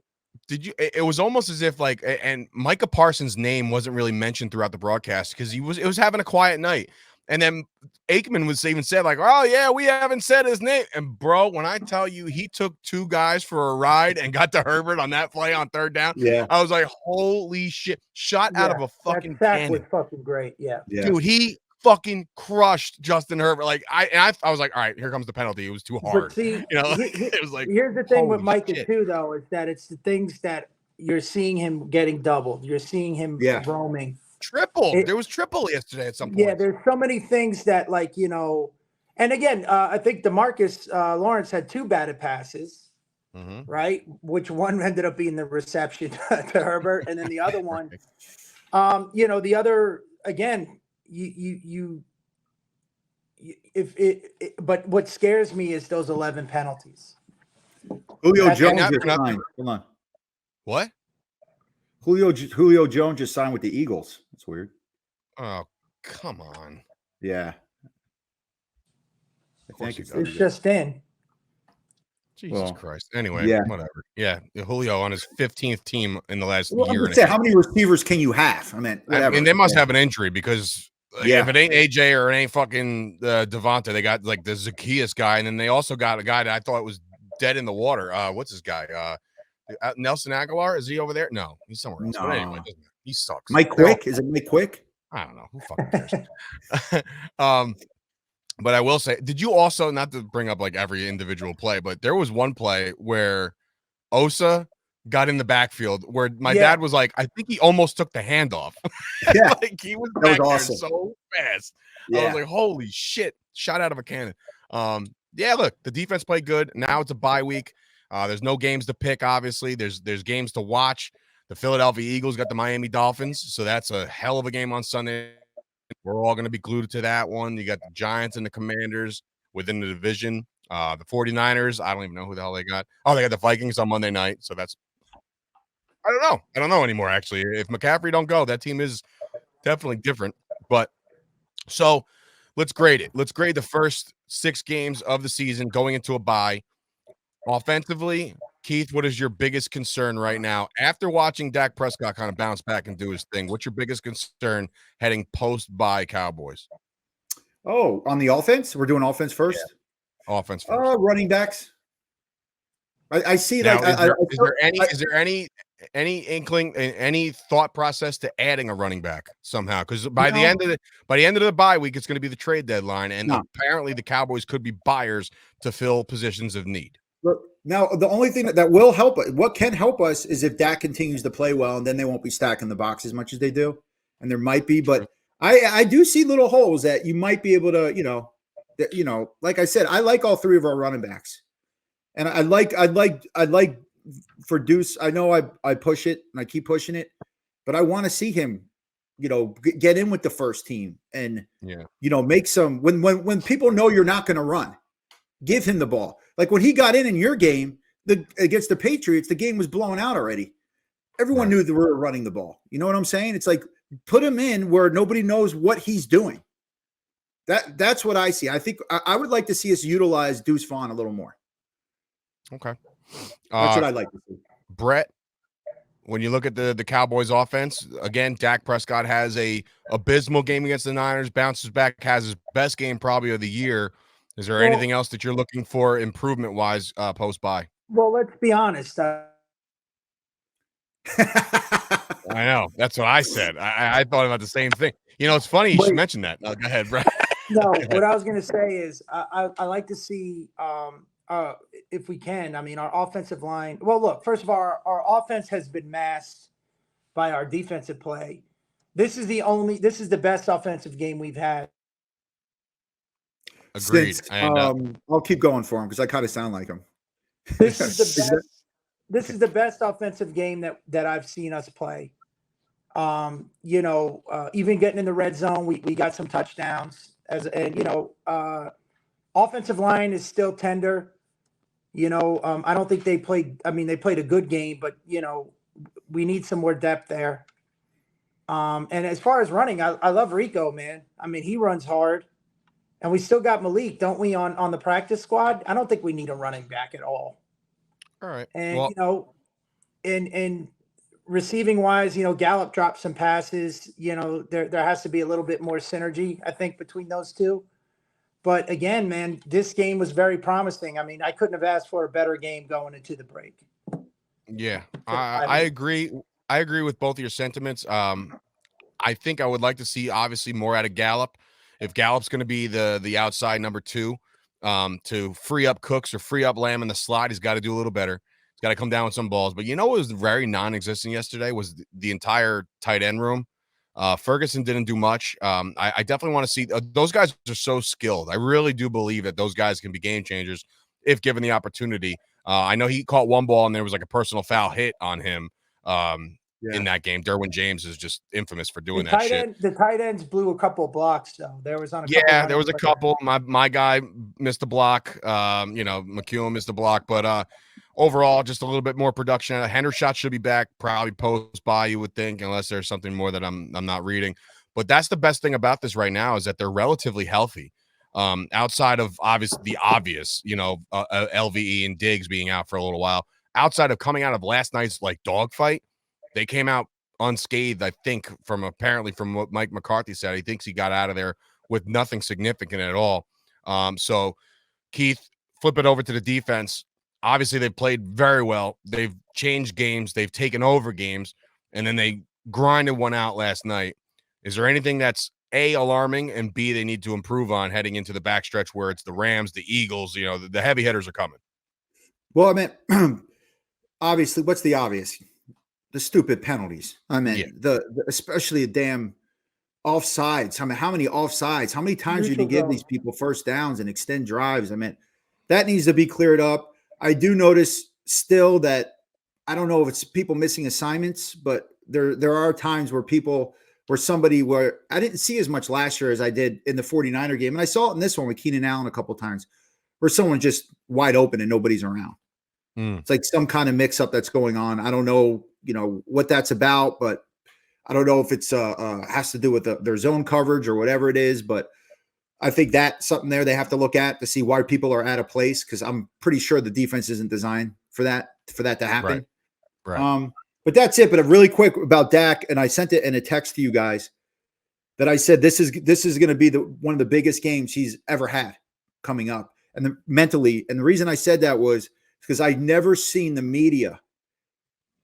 It was almost as if and Micah Parsons' name wasn't really mentioned throughout the broadcast because it was having a quiet night. And then Aikman was even said like, oh yeah, we haven't said his name. And bro, when I tell you he took 2 guys for a ride and got to Herbert on that play on 3rd down, I was like, holy shit, shot out of a fucking cannon. That was fucking great. Yeah. Dude, he fucking crushed Justin Herbert. Like I was like, all right, here comes the penalty. It was too hard. But see, it was like, here's the thing with Micah too, though, is that it's the things that you're seeing him getting doubled. You're seeing him roaming. There was triple yesterday at some point. Yeah, there's so many things that, like, you know, and again, I think DeMarcus Lawrence had 2 batted passes, right? Which one ended up being the reception to Herbert, and then the other one, you know, the other, again, but what scares me is those 11 penalties. Julio That's- Jones not just for nothing. signed. Hold on. What? Julio Jones just signed with the Eagles. That's weird. Oh, come on. Yeah. I Of course think he It's does. just in. Jesus Well, Christ. Anyway, yeah. whatever. Yeah, Julio on his 15th team in the last Well, I'm year just and a saying, half. how many receivers can you have? I mean, I whatever. mean, they must Yeah. have an injury because Yeah. if it ain't AJ or it ain't fucking Devonta, they got like the Zacchaeus guy, and then they also got a guy that I thought was dead in the water. What's his guy? Nelson Aguilar? Is he over there? No, he's somewhere else. But anyway, No. he sucks. Mike They're all- Quick? Is it Mike Quick? I don't know. Who fucking cares? But I will say, did you also, not to bring up like every individual play, but there was one play where Osa got in the backfield where my dad was like, I think he almost took the handoff. Yeah. Like he was That back was there awesome. so fast. I Yeah. was like, holy shit, shot out of a cannon. Yeah, look, the defense played good. Now it's a bye week. There's no games to pick, obviously. There's games to watch. The Philadelphia Eagles got the Miami Dolphins, so that's a hell of a game on Sunday. We're all going to be glued to that one. You got the Giants and the Commanders within the division. The 49ers, I don't even know who the hell they got. Oh, they got the Vikings on Monday night, so that's I don't know. I don't know anymore, actually. If McCaffrey don't go, that team is definitely different. But so let's grade it. Let's grade the first 6 games of the season going into a bye. Offensively, Keith, what is your biggest concern right now? After watching Dak Prescott kind of bounce back and do his thing, what's your biggest concern heading post-bye Cowboys? Oh, on the offense? We're doing offense first? Yeah. Offense first. Running backs. I see Now, like is there any inkling, any thought process to adding a running back somehow? Because by the end of the bye week, it's going to be the trade deadline, and apparently the Cowboys could be buyers to fill positions of need. Look, now the only thing that will help, what can help us, is if Dak continues to play well, and then they won't be stacking the box as much as they do, and there might be, but I do see little holes that you might be able to, like I said, I like all 3 of our running backs, and I'd like for Deuce. I know I push it and I keep pushing it, but I want to see him, get in with the first team and make some when people know you're not going to run, give him the ball. Like when he got in your game against the Patriots, the game was blown out already. Everyone knew that we were running the ball. You know what I'm saying? It's like put him in where nobody knows what he's doing. That's what I see. I think I would like to see us utilize Deuce Vaughn a little more. Okay. That's what I'd like to see. Bret, when you look at the Cowboys offense, again, Dak Prescott has a abysmal game against the Niners, bounces back, has his best game probably of the year. Is there anything else that you're looking for improvement-wise post-bye? Well, let's be honest. I know. That's what I said. I thought about the same thing. It's funny you should mention that. Go ahead, Bret. No, what I was going to say is I like to see if we can. I mean, our offensive line. Well, look, first of all, our offense has been masked by our defensive play. This is the best offensive game we've had. Agreed. I'll keep going for him because I kind of sound like him. This is the best. This is the best offensive game that I've seen us play. Even getting in the red zone, we got some touchdowns. Offensive line is still tender. I don't think they played. I mean, they played a good game, but we need some more depth there. And as far as running, I love Rico, man. I mean, he runs hard. And we still got Malik, don't we, on the practice squad? I don't think we need a running back at all. All right. And, in receiving wise, Gallup dropped some passes. There has to be a little bit more synergy, I think, between those two. But again, man, this game was very promising. I mean, I couldn't have asked for a better game going into the break. Yeah, I agree. I agree with both of your sentiments. I think I would like to see obviously more out of Gallup. If Gallup's going to be the outside number 2, to free up Cooks or free up Lamb in the slot, he's got to do a little better. He's got to come down with some balls. But what was very non-existent yesterday was the entire tight end room. Ferguson didn't do much. I definitely want to see those guys are so skilled. I really do believe that those guys can be game changers if given the opportunity. I know he caught one ball and there was like a personal foul hit on him. in that game. Derwin James is just infamous for doing that shit. The tight ends blew a couple of blocks, though. There was on a couple. Yeah, there was a couple. My guy missed a block. McEwen missed a block, but overall, just a little bit more production. Hendershot should be back probably post by, you would think, unless there's something more that I'm not reading. But that's the best thing about this right now is that they're relatively healthy. Outside of the obvious, LVE and Diggs being out for a little while. Outside of coming out of last night's dogfight, they came out unscathed. I think from what Mike McCarthy said, he thinks he got out of there with nothing significant at all. So Keith, flip it over to the defense. Obviously, they've played very well. They've changed games. They've taken over games, and then they grinded one out last night. Is there anything that's A, alarming, and B, they need to improve on heading into the backstretch where it's the Rams, the Eagles, the heavy hitters are coming? Well, I mean, obviously, what's the obvious? The stupid penalties. I mean, especially the damn offsides. I mean, how many offsides? How many times did you give these people first downs and extend drives? I mean, that needs to be cleared up. I do notice still that I don't know if it's people missing assignments, but there are times where where I didn't see as much last year as I did in the 49er game. And I saw it in this one with Keenan Allen a couple of times where someone just wide open and nobody's around. It's like some kind of mix up that's going on. I don't know, what that's about, but I don't know if it's has to do with their zone coverage or whatever it is. But I think that's something there they have to look at to see why people are out of place. Cause I'm pretty sure the defense isn't designed for that to happen. Right. But that's it. But really quick about Dak, and I sent it in a text to you guys that I said this is going to be one of the biggest games he's ever had coming up, and mentally. And the reason I said that was because I'd never seen the media,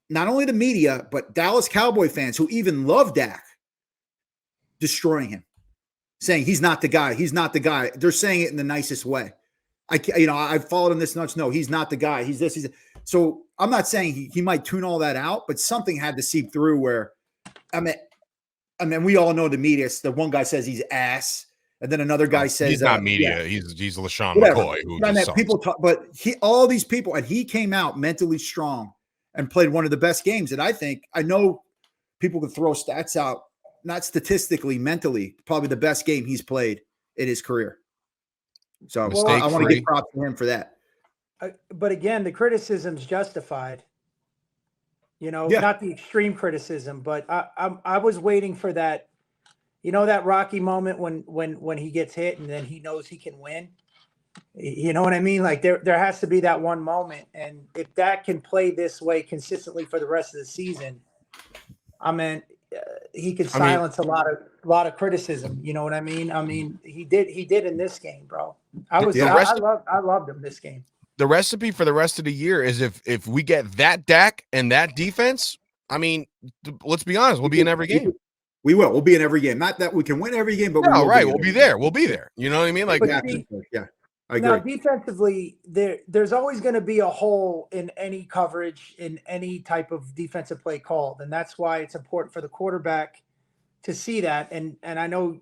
not only the media, but Dallas Cowboy fans who even love Dak, destroying him, saying he's not the guy. He's not the guy. They're saying it in the nicest way. I've followed him this much. No, he's not the guy. He's this. So I'm not saying he might tune all that out, but something had to seep through where, I mean, we all know the media. The one guy says he's ass, and then another guy says he's not media. Yeah. He's LaShawn McCoy. Who people talk, but all these people, and he came out mentally strong and played one of the best games. And I know people can throw stats out, not statistically, mentally, probably the best game he's played in his career. So I want to give props to him for that. But again, the criticism's justified. Not the extreme criticism, but I was waiting for that. That Rocky moment when he gets hit and then he knows he can win. You know what I mean? Like there has to be that one moment, and if that can play this way consistently for the rest of the season, I mean, he could silence a lot of criticism. You know what I mean? I mean, he did in this game, bro. I loved him this game. The recipe for the rest of the year is if we get that Dak and that defense, I mean, let's be honest, we'll be in every game. We will. We'll be in every game. Not that we can win every game, but we'll be there. We'll be there. You know what I mean? Like, yeah. I agree. Now, defensively, there's always going to be a hole in any coverage, in any type of defensive play called. And that's why it's important for the quarterback to see that. And I know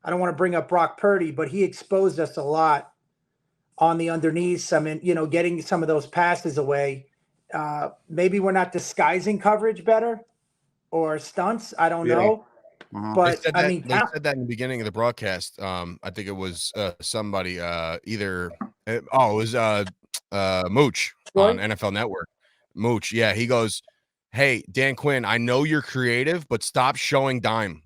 I don't want to bring up Brock Purdy, but he exposed us a lot on the underneath. I mean, getting some of those passes away. Maybe we're not disguising coverage better or stunts. I don't know. But they said that in the beginning of the broadcast. I think it was somebody it was Mooch on NFL Network. Mooch, yeah, he goes, "Hey, Dan Quinn, I know you're creative, but stop showing dime.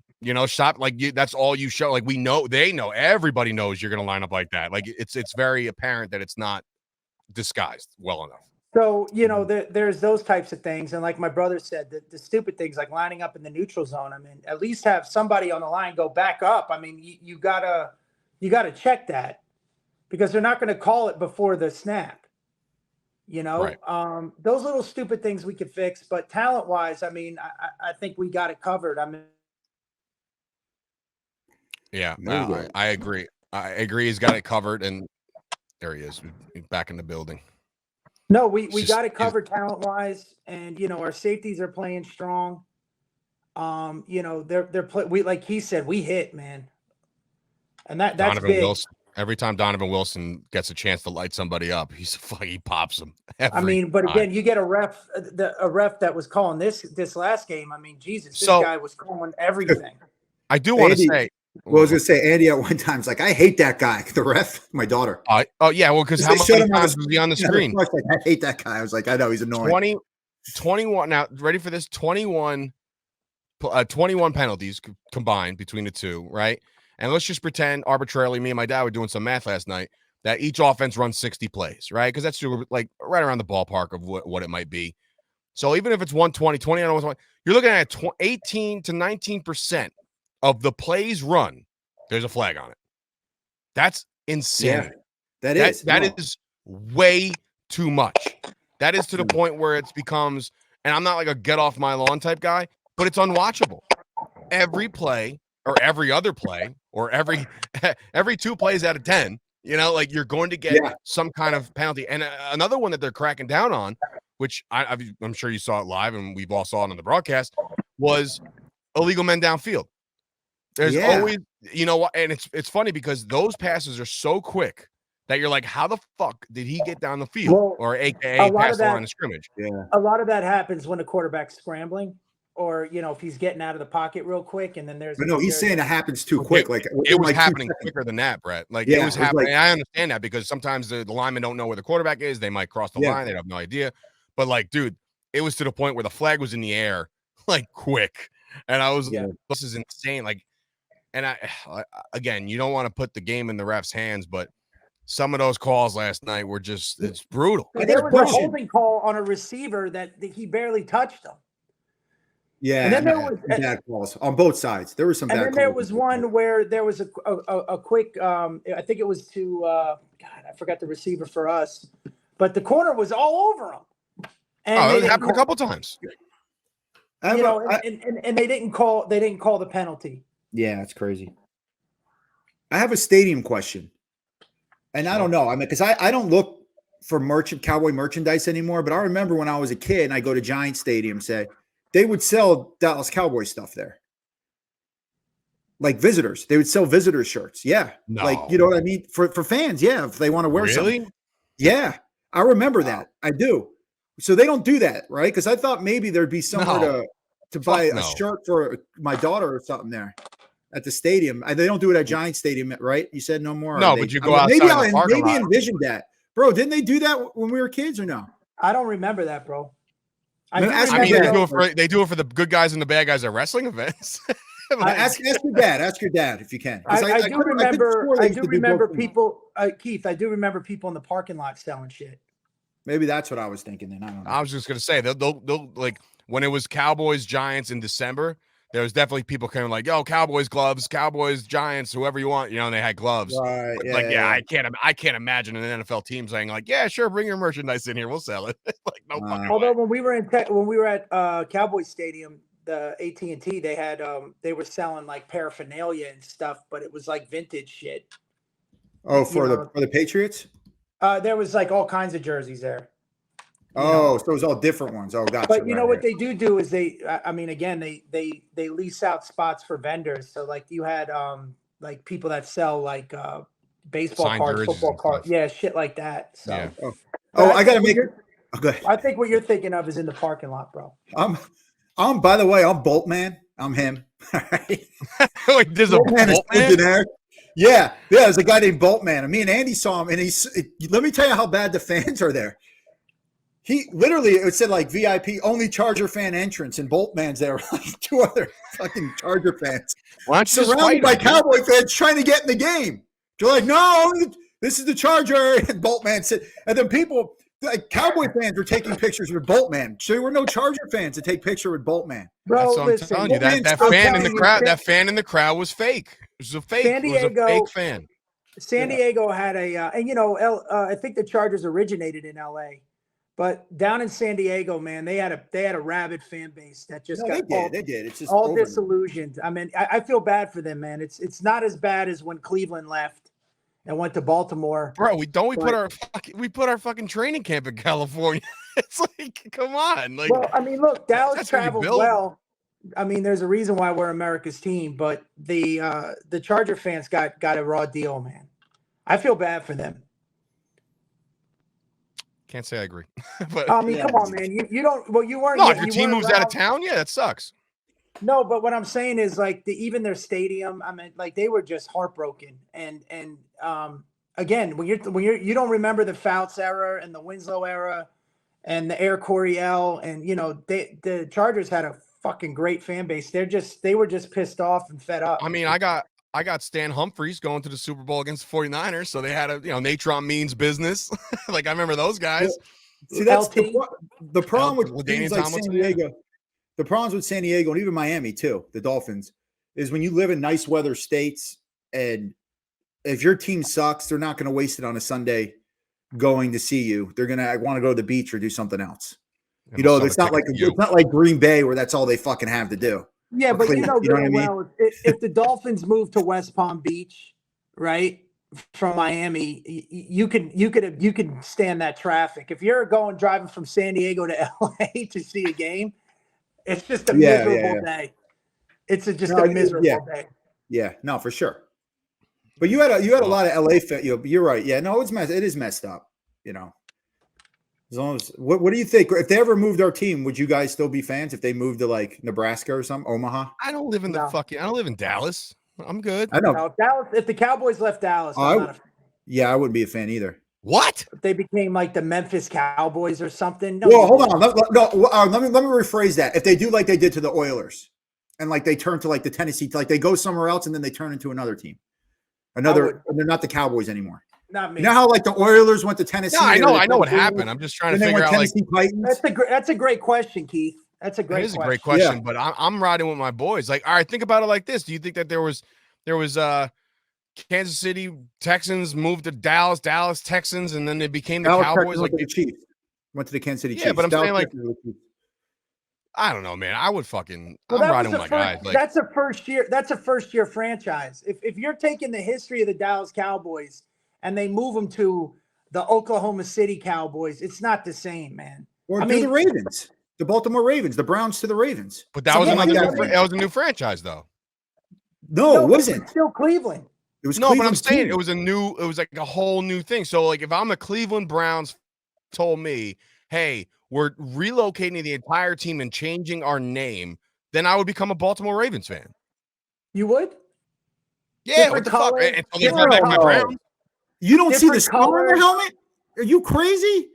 Stop that's all you show. Like they know, everybody knows you're gonna line up like that. Like it's very apparent that it's not disguised well enough." So, there's those types of things. And like my brother said, the stupid things like lining up in the neutral zone. I mean, at least have somebody on the line go back up. I mean, you gotta check that because they're not going to call it before the snap. Right. Those little stupid things we could fix, but talent wise, I mean, I think we got it covered. I mean, yeah, I agree. I agree. He's got it covered. And there he is. He's back in the building. No, we got it covered talent-wise, and our safeties are playing strong. They're like he said, we hit, man, and that's Donovan big. Wilson. Every time Donovan Wilson gets a chance to light somebody up, he pops them. I mean, but again, you get a ref that was calling this last game. I mean, Jesus, this guy was calling everything. I do want to say. Well, I was going to say, Andy at one time was like, I hate that guy. The ref, my daughter. Oh, yeah. Well, because how many times was he on the screen? Like, I hate that guy. I was like, I know, he's annoying. 21. Now, ready for this? 21 penalties combined between the two, right? And let's just pretend arbitrarily, me and my dad were doing some math last night, that each offense runs 60 plays, right? Because that's like right around the ballpark of what it might be. So even if it's 120, 20, you're looking at 18 to 19% of the plays run, there's a flag on it. That's insane. Yeah, that is way too much. That is to the point where it becomes, and I'm not like a get off my lawn type guy, but it's unwatchable. Every play or every other play or every 2 plays out of 10, like you're going to get some kind of penalty. And another one that they're cracking down on, which I'm sure you saw it live and we've all saw it on the broadcast, was illegal men downfield. There's always, and it's funny because those passes are so quick that you're like, how the fuck did he get down the field? Or AKA pass the line of scrimmage. Yeah. A lot of that happens when the quarterback's scrambling. Or, if he's getting out of the pocket real quick, and then there's. But no, he's saying it happens too quick. Like it was happening quicker than that, Brett. Like it was happening. I understand that because sometimes the linemen don't know where the quarterback is. They might cross the line. They have no idea. But like, dude, it was to the point where the flag was in the air, like quick. And I was, this is insane. Like, and again, you don't want to put the game in the ref's hands, but some of those calls last night were just, it's brutal. And there was a holding call on a receiver that he barely touched him. Yeah, and then there was bad calls on both sides. There were some bad calls. And then there was one where there was a quick, I think it was to, God, I forgot the receiver for us, but the corner was all over him. And it happened a couple times. And they didn't call the penalty. Yeah, it's crazy. I have a stadium question, and I don't know. I mean, because I don't look for Cowboy merchandise anymore, but I remember when I was a kid and I go to Giant Stadium, they would sell Dallas Cowboys stuff there. Like visitors. They would sell visitor shirts. Yeah. No. Like, you know what I mean? For fans, yeah, if they want to wear something. Yeah. I remember that. I do. So they don't do that, right? Because I thought maybe there'd be somewhere to buy a shirt for my daughter or something there at the stadium. They don't do it at Giant Stadium, right? You said no more. No, but you go outside maybe envisioned that. Bro, didn't they do that when we were kids or no? I don't remember that, bro. They do it for the good guys and the bad guys at wrestling events. Ask your dad. Ask your dad if you can. I do remember people, Keith. I do remember people in the parking lot selling shit. Maybe that's what I was thinking. Then I don't know. I was just gonna say they'll like when it was Cowboys Giants in December. There was definitely people coming like, "Yo, Cowboys gloves, Cowboys Giants, whoever you want," and they had gloves. Right? I can't imagine an NFL team saying like, "Yeah, sure, bring your merchandise in here, we'll sell it." Like, no fucking Although way. when we were at Cowboys Stadium, the AT&T, they had they were selling like paraphernalia and stuff, but it was like vintage shit. Oh, for the Patriots? There was like all kinds of jerseys there. So it was all different ones. Oh, gotcha. But what they do is they lease out spots for vendors. So like you had like people that sell like baseball signed cards, football cards, shit like that. So yeah. I gotta make it. Go ahead. I think what you're thinking of is in the parking lot, bro. I'm by the way, I'm Bolt Man. I'm him. All right. Like there's a Bolt Man? Yeah, there's a guy named Bolt Man. And me and Andy saw him, and let me tell you how bad the fans are there. He literally, it said like VIP only Charger fan entrance, and Bolt Man's there, like 2 other fucking Charger fans. Why don't you surrounded by Cowboy fans trying to get in the game. They're like, no, this is the Charger. And Bolt Man said, and then people, like Cowboy fans were taking pictures with Bolt Man. So there were no Charger fans to take picture with Bolt Man. Bro, that's what I'm telling you. That fan in the crowd, that fan in the crowd was fake. It was a fake. It was a fake fan. San Diego had I think the Chargers originated in LA. But down in San Diego, man, they had a rabid fan base that just they did. It's just all disillusioned. I mean, I feel bad for them, man. It's not as bad as when Cleveland left and went to Baltimore. Bro, we put our fucking training camp in California. It's like, come on. Like, well, I mean, look, Dallas traveled well. I mean, there's a reason why we're America's team, but the Charger fans got a raw deal, man. I feel bad for them. Can't say I agree. But I mean, come on, man. You don't. Well, you weren't. no, you if your you team weren't moves out of around. town, yeah, that sucks. No, but what I'm saying is like even their stadium. I mean, like they were just heartbroken. And again, when you don't remember the Fouts era and the Winslow era and the Air Coryell, and the Chargers had a fucking great fan base. They were just pissed off and fed up. I mean, I got Stan Humphries going to the Super Bowl against the 49ers, so they had Natron means business. Like I remember those guys. See, that's LT. the problem with LaDainian teams like Tomlinson, San Diego. The problems with San Diego and even Miami too, the Dolphins, is when you live in nice weather states, and if your team sucks, they're not going to waste it on a Sunday going to see you. They're going to want to go to the beach or do something else. It's not like Green Bay where that's all they fucking have to do. Yeah, but you know what I mean? well, if the Dolphins move to West Palm Beach, right, from Miami, you could stand that traffic. If you're driving from San Diego to LA to see a game, it's just a miserable day. It's just a miserable day. Yeah, no, for sure. But you had a lot of LA fans. You're right. Yeah, no, it is messed up. As long as what do you think? If they ever moved our team, would you guys still be fans if they moved to like Nebraska or something, Omaha? I don't live in I don't live in Dallas. I'm good. I know. No, if the Cowboys left Dallas, I'm not a fan. Yeah, I wouldn't be a fan either. What? If they became like the Memphis Cowboys or something. No, well, hold on. Let me rephrase that. If they do like they did to the Oilers, and like they turn to like the Tennessee, like they go somewhere else and then they turn into another team. And they're not the Cowboys anymore. Not me. You know how like the Oilers went to Tennessee? No, I know what happened. I'm just trying to figure out That's a great question, Keith. That's a great question. It is a great question, but I'm riding with my boys. Like, all right, think about it like this. Do you think that there was Kansas City Texans moved to Dallas Texans, and then they became the Cowboys? Like the Chiefs went to the Kansas City Chiefs. Yeah, but I'm saying like, I don't know, man. I would fucking. Well, I'm riding with my guys. Like, that's a first year. That's a first year franchise. If you're taking the history of the Dallas Cowboys and they move them to the Oklahoma City Cowboys, it's not the same, man. Or the Ravens, the Baltimore Ravens, the Browns to the Ravens. But that was a new franchise, though. No, it wasn't. It's still Cleveland. It was no, Cleveland but I'm saying team. it was like a whole new thing. So like if I'm a Cleveland Browns told me, hey, we're relocating the entire team and changing our name, then I would become a Baltimore Ravens fan. You would? Yeah, what the fuck? Until they brought back my Browns. You don't see the star on their helmet? Are you crazy?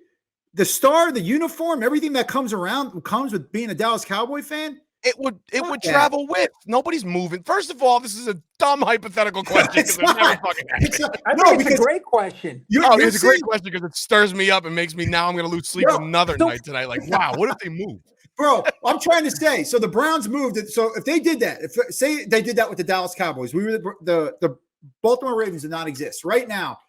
The star, the uniform, everything that comes with being a Dallas Cowboy fan? It would travel with. Nobody's moving. First of all, this is a dumb hypothetical question. It's not. It's a great question. It's a great question because it stirs me up and makes me now I'm going to lose sleep another night tonight. Like, wow, what if they moved? Bro, I'm trying to say. So the Browns moved it. So if they did that, say they did that with the Dallas Cowboys, we were the Baltimore Ravens did not exist right now.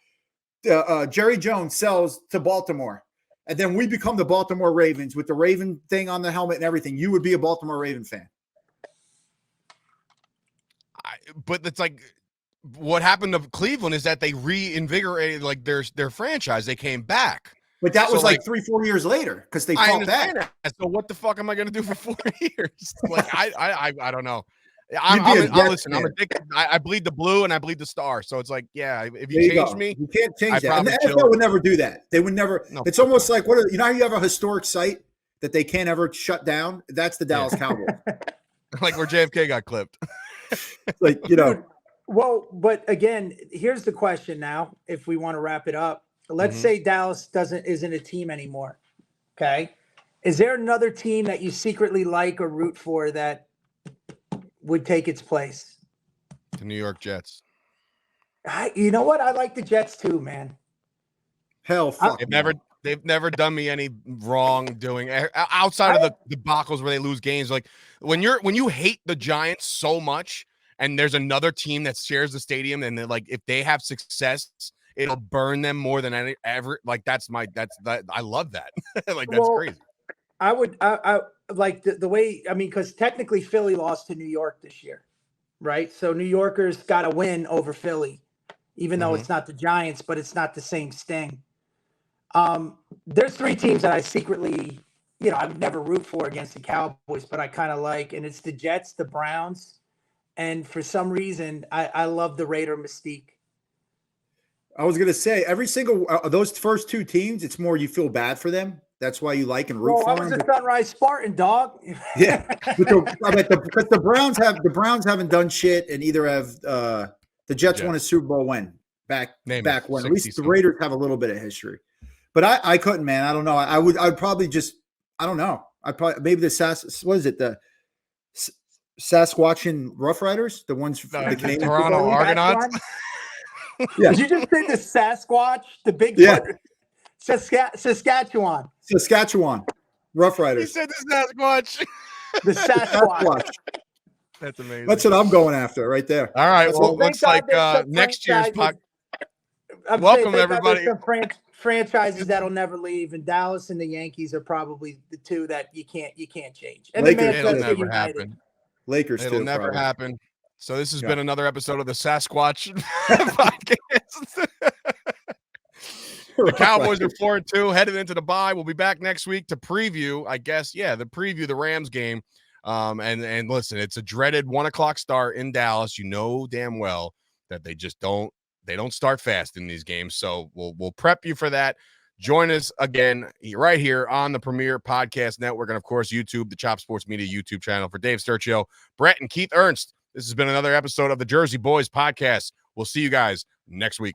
Jerry Jones sells to Baltimore. And then we become the Baltimore Ravens with the Raven thing on the helmet and everything. You would be a Baltimore Raven fan. But it's like what happened to Cleveland is that they reinvigorated like their franchise. They came back. But that was like 3-4 years later because they fought back. So what the fuck am I going to do for 4 years? Like I don't know. Listen, I'm addicted. I bleed the blue and I bleed the star. So it's like, yeah, if you change me, you can't change that. And the NFL would never do that. They would never. No, it's almost like how you have a historic site that they can't ever shut down? That's the Dallas Cowboys. Like where JFK got clipped. Like, Well, but again, here's the question now, if we want to wrap it up. Let's say Dallas isn't a team anymore. Okay. Is there another team that you secretly like or root for that would take its place? The New York Jets. You know what? I like the Jets too, man. Hell, fuck. They've never done me any wrongdoing outside of the debacles where they lose games. Like when you hate the Giants so much, and there's another team that shares the stadium, and like if they have success, it'll burn them more than any ever. Like I love that. Like that's crazy. I like the way, because technically Philly lost to New York this year, right? So New Yorkers got a win over Philly, even though it's not the Giants, but it's not the same sting. There's 3 teams that I secretly, I've never root for against the Cowboys, but I kind of like, and it's the Jets, the Browns, and for some reason, I love the Raider mystique. I was gonna say every single those first two teams, it's more you feel bad for them. That's why you like and root Well, I for was them. a Sunrise Spartan, dog. Yeah, because the Browns haven't done shit, and either have the Jets won a Super Bowl when back when. At least the Raiders have a little bit of history, but I couldn't, man. I don't know. I'd probably just I don't know. I probably maybe the the Sasquatchian Rough Riders, the ones from the Canadian Toronto Argonauts. Yeah. Did you just say the Sasquatch, the big one? Saskatchewan Rough Riders. He said the Sasquatch. The Sasquatch. That's amazing. That's what I'm going after right there. All right. That's Well, looks like next year's podcast. Welcome, everybody. Some franchises that'll never leave, and Dallas and the Yankees are probably the two that you can't change. And Lakers, it'll never happen. Lakers, it'll too, never probably. happen. So this has been another episode of the Sasquatch podcast. The Cowboys are 4-2, headed into the bye. We'll be back next week to preview, I guess, the Rams game. And listen, it's a dreaded 1:00 start in Dallas. You know damn well that they just don't start fast in these games. So we'll prep you for that. Join us again right here on the Premier Podcast Network, and of course YouTube, the Chop Sports Media YouTube channel. For Dave Sturchio, Bret, and Keith Ernst, this has been another episode of the Jersey Boyz Podcast. We'll see you guys next week.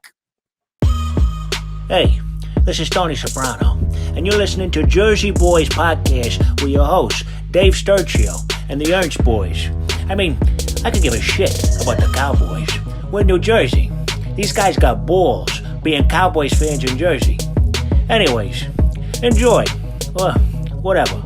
Hey, this is Tony Soprano, and you're listening to Jersey Boyz Podcast with your hosts, Dave Sturchio and the Ernst boys. I mean, I could give a shit about the Cowboys. We're in New Jersey. These guys got balls being Cowboys fans in Jersey. Anyways, enjoy. Well, whatever.